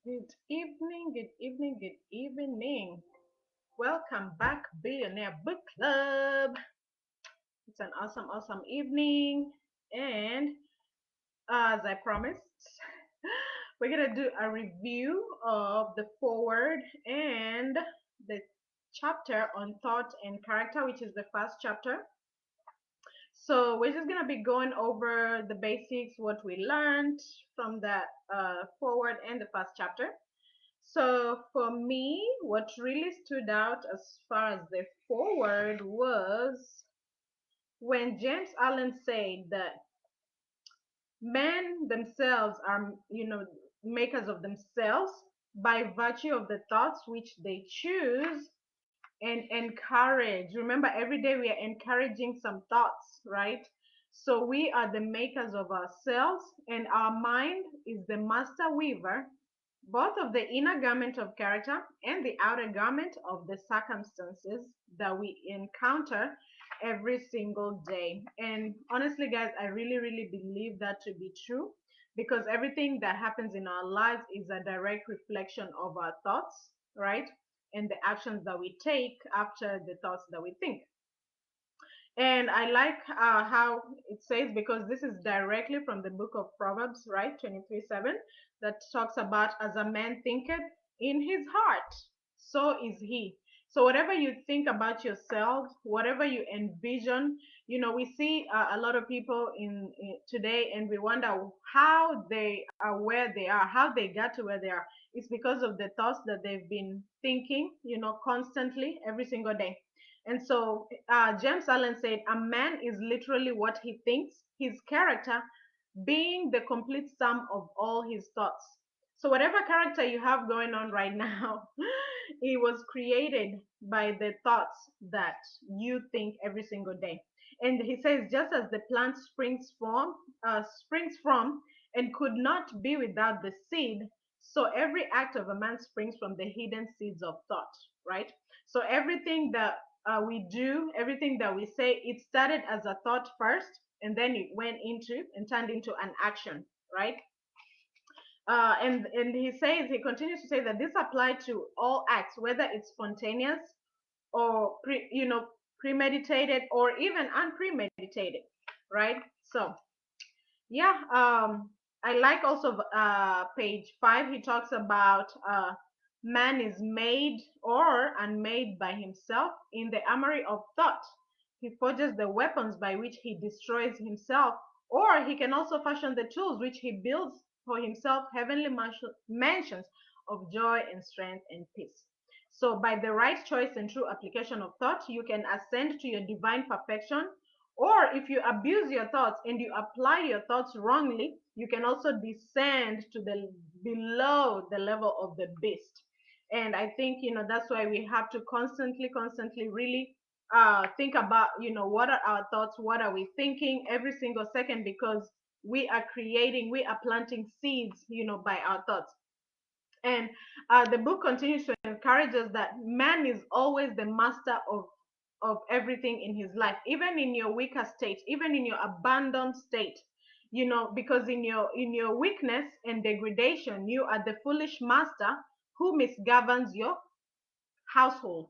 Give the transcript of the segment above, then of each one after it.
Good evening, good evening, good evening. Welcome back, Billionaire Book Club. It's an awesome, awesome evening. And as I promised, we're going to do a review of the forward and the chapter on thought and character, which is the first chapter. So we're just going to be going over the basics, what we learned from the forward and the first chapter. So for me, what really stood out as far as the forward was when James Allen said that men themselves are, makers of themselves by virtue of the thoughts which they choose and encourage. Remember, every day we are encouraging some thoughts, right? So we are the makers of ourselves, and our mind is the master weaver, both of the inner garment of character and the outer garment of the circumstances that we encounter every single day. And honestly, guys, I really, really believe that to be true because everything that happens in our lives is a direct reflection of our thoughts, right? And the actions that we take after the thoughts that we think. And I like how it says, because this is directly from the book of Proverbs, right? 23:7, that talks about as a man thinketh in his heart, so is he. So whatever you think about yourself, whatever you envision, we see a lot of people in today, and we wonder how they are where they are, how they got to where they are. It's because of the thoughts that they've been thinking, constantly every single day. And so James Allen said, a man is literally what he thinks, his character being the complete sum of all his thoughts. So, whatever character you have going on right now, it was created by the thoughts that you think every single day. And he says, just as the plant springs from and could not be without the seed, so every act of a man springs from the hidden seeds of thought, right? So everything that we do, everything that we say, it started as a thought first, and then it went into and turned into an action, right? And he continues to say that this applied to all acts, whether it's spontaneous or premeditated or even unpremeditated, right? So yeah, I like also page 5. He talks about man is made or unmade by himself in the armory of thought. He forges the weapons by which he destroys himself, or he can also fashion the tools which he builds for himself heavenly mansions of joy and strength and peace. So, by the right choice and true application of thought, you can ascend to your divine perfection. Or if you abuse your thoughts and you apply your thoughts wrongly, you can also descend to the below the level of the beast. And I think that's why we have to constantly really think about what are our thoughts, what are we thinking every single second, because we are planting seeds by our thoughts. And the book continues to encourage us that man is always the master of everything in his life, even in your weaker state, even in your abandoned state. Because in your weakness and degradation, you are the foolish master who misgoverns your household,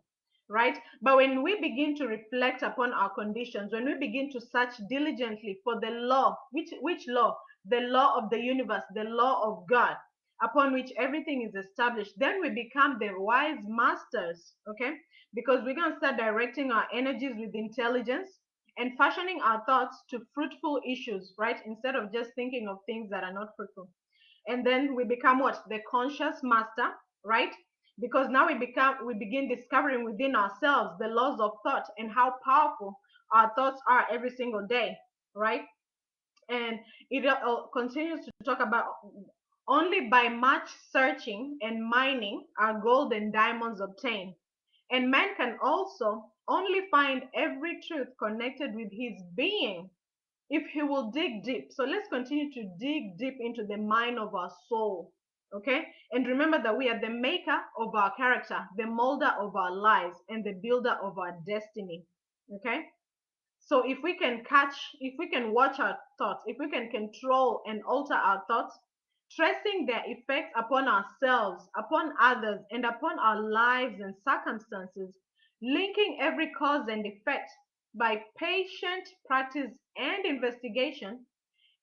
right? But when we begin to reflect upon our conditions, when we begin to search diligently for the law, which law? The law of the universe, the law of God, upon which everything is established, then we become the wise masters, okay? Because we're going to start directing our energies with intelligence and fashioning our thoughts to fruitful issues, right? Instead of just thinking of things that are not fruitful. And then we become what? The conscious master, right? Because now we begin discovering within ourselves the laws of thought and how powerful our thoughts are every single day, right? And it continues to talk about only by much searching and mining are gold and diamonds obtained. And man can also only find every truth connected with his being if he will dig deep. So let's continue to dig deep into the mine of our soul. Okay? And remember that we are the maker of our character, the molder of our lives, and the builder of our destiny. Okay? So if we can watch our thoughts, if we can control and alter our thoughts, tracing their effects upon ourselves, upon others, and upon our lives and circumstances, linking every cause and effect by patient practice and investigation,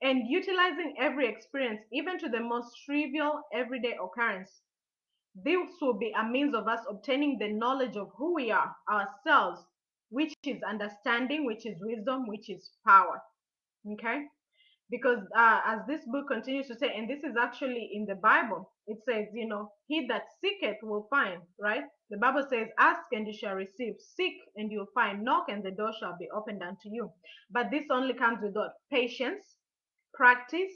and utilizing every experience, even to the most trivial everyday occurrence. This will be a means of us obtaining the knowledge of who we are, ourselves, which is understanding, which is wisdom, which is power. Okay? Because as this book continues to say, and this is actually in the Bible, it says, he that seeketh will find, right? The Bible says, ask and you shall receive, seek and you'll find, knock and the door shall be opened unto you. But this only comes with what? Patience, practice,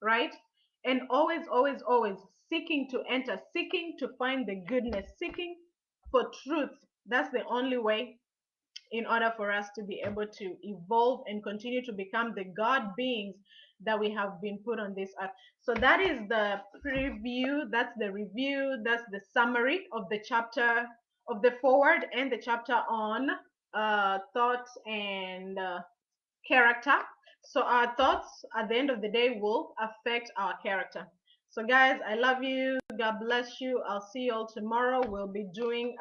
right? And always, always, always seeking to enter, seeking to find the goodness, seeking for truth. That's the only way in order for us to be able to evolve and continue to become the God beings that we have been put on this earth. So that is the preview, that's the review, that's the summary of the chapter, of the forward and the chapter on thoughts and character. So our thoughts at the end of the day will affect our character. So guys, I love you. God bless you. I'll see you all tomorrow. We'll be doing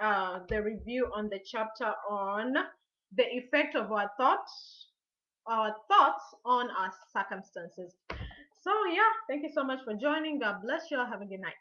the review on the chapter on the effect of our thoughts on our circumstances. So yeah, thank you so much for joining. God bless you. Have a good night.